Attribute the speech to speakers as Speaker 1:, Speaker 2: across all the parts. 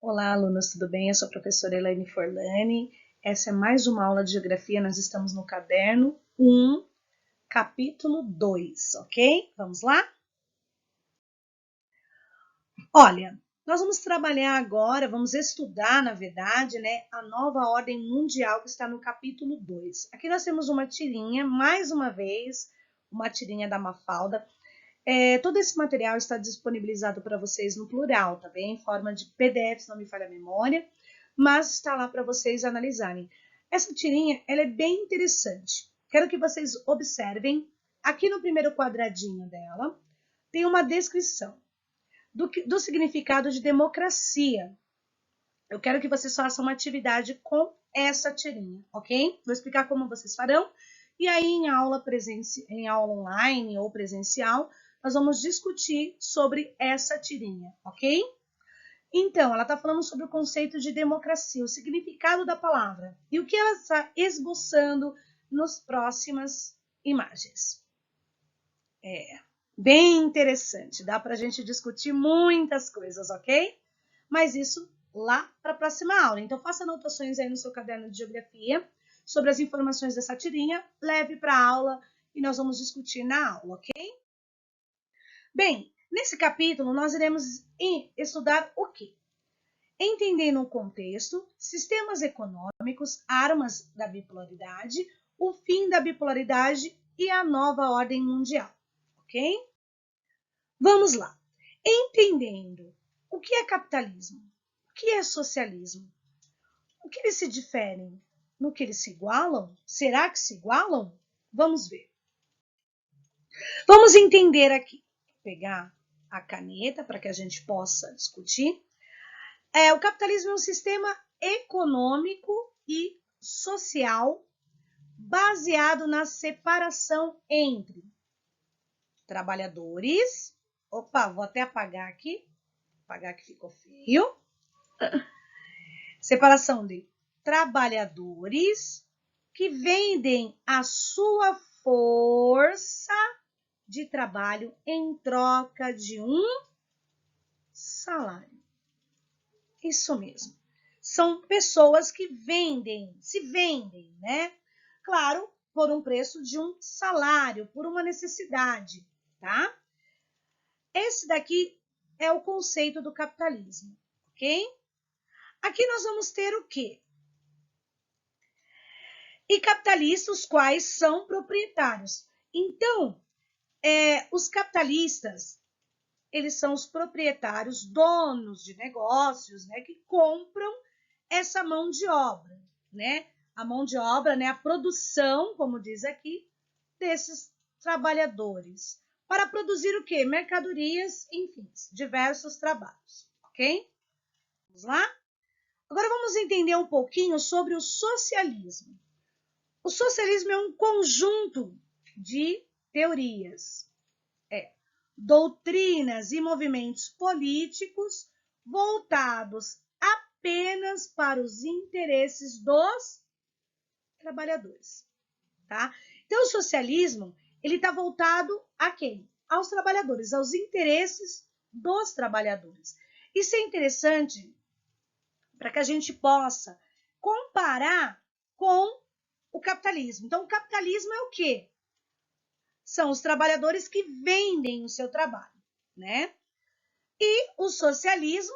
Speaker 1: Olá, alunos, tudo bem? Eu sou a professora Elaine Forlani. Essa é mais uma aula de geografia. Nós estamos no caderno 1, capítulo 2, ok? Vamos lá? Olha, nós vamos trabalhar agora, vamos estudar, na verdade, né, a nova ordem mundial que está no capítulo 2. Aqui nós temos uma tirinha, mais uma vez, uma tirinha da Mafalda. Todo esse material está disponibilizado para vocês no plural, tá bem? Em forma de PDF, se não me falha a memória, mas está lá para vocês analisarem. Essa tirinha, ela é bem interessante. Quero que vocês observem, aqui no primeiro quadradinho dela, tem uma descrição do significado de democracia. Eu quero que vocês façam uma atividade com essa tirinha, ok? Vou explicar como vocês farão. E aí, em aula online ou presencial, nós vamos discutir sobre essa tirinha, ok? Então, ela está falando sobre o conceito de democracia, o significado da palavra e o que ela está esboçando nas próximas imagens. Bem interessante, dá para a gente discutir muitas coisas, ok? Mas isso lá para a próxima aula. Então, faça anotações aí no seu caderno de geografia sobre as informações dessa tirinha, leve para a aula e nós vamos discutir na aula, ok? Bem, nesse capítulo nós iremos estudar o quê? Entendendo o contexto, sistemas econômicos, armas da bipolaridade, o fim da bipolaridade e a nova ordem mundial, ok? Vamos lá. Entendendo o que é capitalismo, o que é socialismo, o que eles se diferem, no que eles se igualam, será que se igualam? Vamos ver. Vamos entender aqui, pegar a caneta para que a gente possa discutir. O capitalismo é um sistema econômico e social baseado na separação entre trabalhadores. Opa, vou até apagar que ficou feio. Separação de trabalhadores que vendem a sua força de trabalho em troca de um salário. Isso mesmo. São pessoas que se vendem, né? Claro, por um preço de um salário, por uma necessidade, tá? Esse daqui é o conceito do capitalismo, ok? Aqui nós vamos ter o quê? E capitalistas, os quais são proprietários. Então, os capitalistas, eles são os proprietários, donos de negócios, né, que compram essa mão de obra, né? A mão de obra, né, a produção, como diz aqui, desses trabalhadores. Para produzir o quê? Mercadorias, enfim, diversos trabalhos, ok? Vamos lá? Agora vamos entender um pouquinho sobre o socialismo. O socialismo é um conjunto de teorias, doutrinas e movimentos políticos voltados apenas para os interesses dos trabalhadores, tá? Então, o socialismo, ele está voltado a quem? Aos trabalhadores, aos interesses dos trabalhadores. Isso é interessante para que a gente possa comparar com o capitalismo. Então, o capitalismo é o quê? São os trabalhadores que vendem o seu trabalho, né? E o socialismo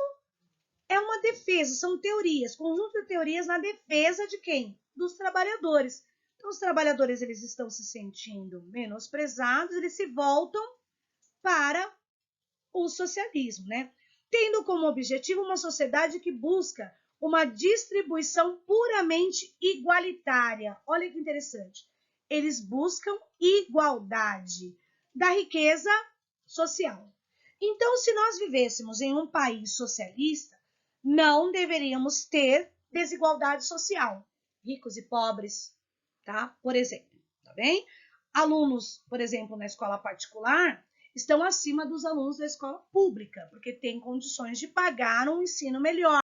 Speaker 1: é uma defesa, são teorias, conjunto de teorias na defesa de quem? Dos trabalhadores. Então, os trabalhadores, eles estão se sentindo menosprezados, eles se voltam para o socialismo, né? Tendo como objetivo uma sociedade que busca uma distribuição puramente igualitária. Olha que interessante. Eles buscam igualdade da riqueza social. Então, se nós vivêssemos em um país socialista, não deveríamos ter desigualdade social, ricos e pobres, tá? Por exemplo, tá bem? Alunos, por exemplo, na escola particular, estão acima dos alunos da escola pública, porque têm condições de pagar um ensino melhor,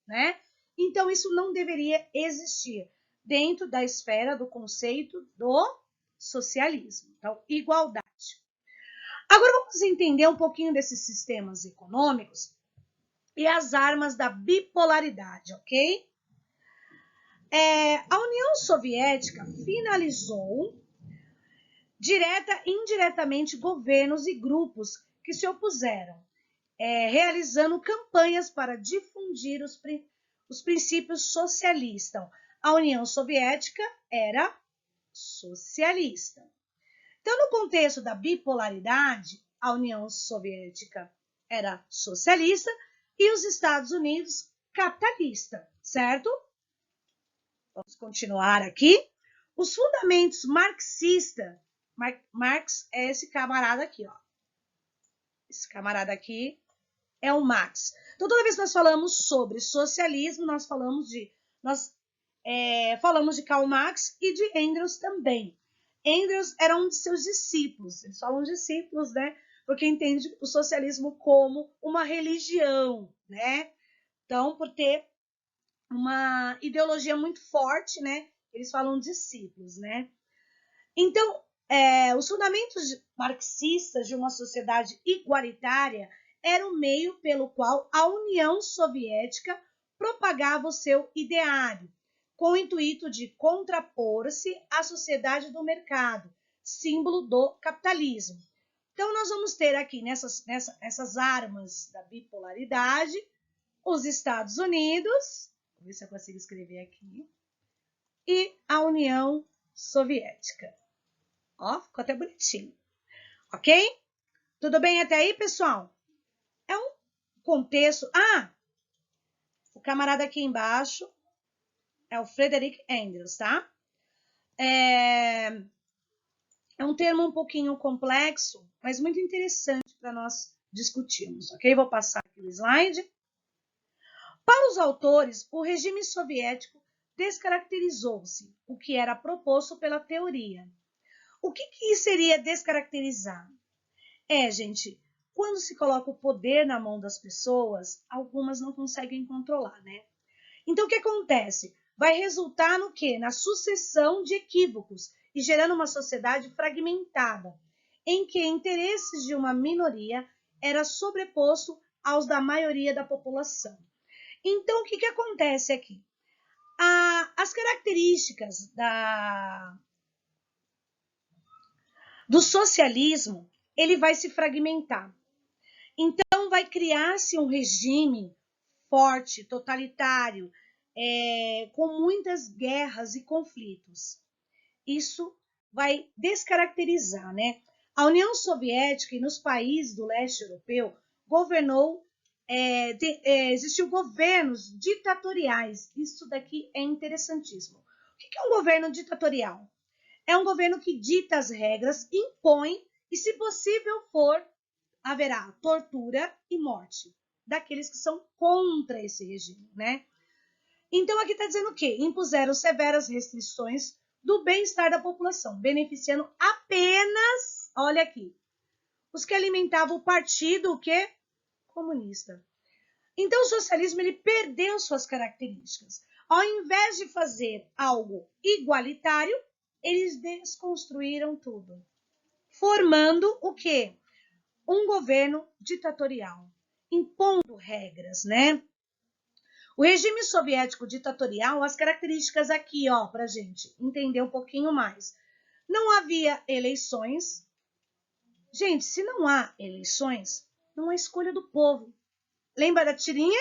Speaker 1: né? Então, isso não deveria existir dentro da esfera do conceito do socialismo. Então, igualdade. Agora, vamos entender um pouquinho desses sistemas econômicos e as armas da bipolaridade, ok? A União Soviética finalizou direta e indiretamente governos e grupos que se opuseram, realizando campanhas para difundir os princípios socialistas. A União Soviética era socialista. Então, no contexto da bipolaridade, a União Soviética era socialista e os Estados Unidos capitalista, certo? Vamos continuar aqui. Os fundamentos marxistas. Marx é esse camarada aqui, ó. Esse camarada aqui é o Marx. Então, toda vez que nós falamos sobre socialismo, nós falamos de Karl Marx e de Engels também. Engels era um de seus discípulos. Eles falam discípulos, né? Porque entende o socialismo como uma religião, né? Então, por ter uma ideologia muito forte, né? Eles falam discípulos, né? Então, os fundamentos marxistas de uma sociedade igualitária era o meio pelo qual a União Soviética propagava o seu ideário, com o intuito de contrapor-se à sociedade do mercado, símbolo do capitalismo. Então, nós vamos ter aqui nessas armas da bipolaridade os Estados Unidos, vou ver se eu consigo escrever aqui, e a União Soviética. Ó, ficou até bonitinho. Ok? Tudo bem até aí, pessoal? É um contexto... o camarada aqui embaixo é o Frederick Engels, tá? É um termo um pouquinho complexo, mas muito interessante para nós discutirmos, ok? Vou passar aqui o slide. Para os autores, o regime soviético descaracterizou-se, o que era proposto pela teoria. O que seria descaracterizar? Gente, quando se coloca o poder na mão das pessoas, algumas não conseguem controlar, né? Então, o que acontece? Vai resultar no quê? Na sucessão de equívocos e gerando uma sociedade fragmentada, em que interesses de uma minoria era sobreposto aos da maioria da população. Então, o que acontece aqui? As características do socialismo, ele vai se fragmentar. Então, vai criar-se um regime forte, totalitário, com muitas guerras e conflitos. Isso vai descaracterizar, né? A União Soviética e nos países do leste europeu governou, existiu governos ditatoriais. Isso daqui é interessantíssimo. O que é um governo ditatorial? É um governo que dita as regras, impõe e, se possível for, haverá tortura e morte daqueles que são contra esse regime, né? Então, aqui está dizendo o quê? Impuseram severas restrições do bem-estar da população, beneficiando apenas, olha aqui, os que alimentavam o partido, o quê? Comunista. Então, o socialismo, ele perdeu suas características. Ao invés de fazer algo igualitário, eles desconstruíram tudo, formando o quê? Um governo ditatorial, impondo regras, né? O regime soviético ditatorial, as características aqui, ó, pra gente entender um pouquinho mais. Não havia eleições. Gente, se não há eleições, não há escolha do povo. Lembra da tirinha?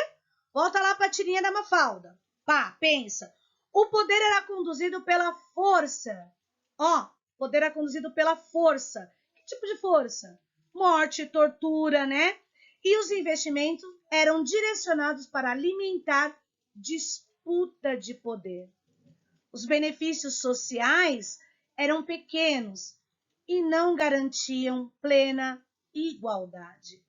Speaker 1: Volta lá pra tirinha da Mafalda. Pá, pensa. O poder era conduzido pela força. Ó, o poder era conduzido pela força. Que tipo de força? Morte, tortura, né? E os investimentos eram direcionados para alimentar disputa de poder. Os benefícios sociais eram pequenos e não garantiam plena igualdade.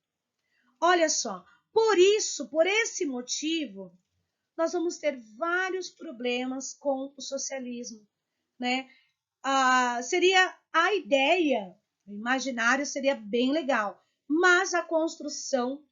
Speaker 1: Olha só, por esse motivo, nós vamos ter vários problemas com o socialismo, né? Seria a ideia, o imaginário seria bem legal, mas a construção